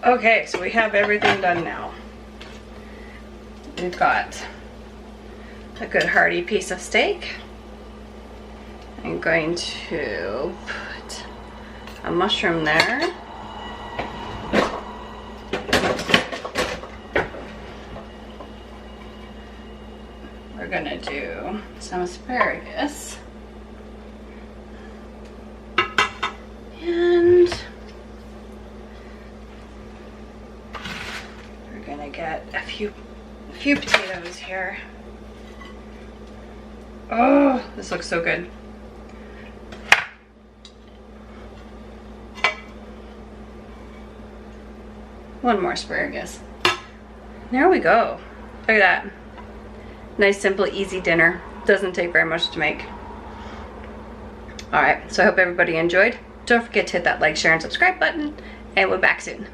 Okay, so we have everything done now. We've got a good hearty piece of steak. I'm going to put a mushroom there. We're gonna do some asparagus. And we're gonna get a few potatoes here. Oh, this looks so good. One more asparagus. There we go. Look at that. Nice, simple, easy dinner. Doesn't take very much to make. Alright, so I hope everybody enjoyed. Don't forget to hit that like, share, and subscribe button, and we're back soon.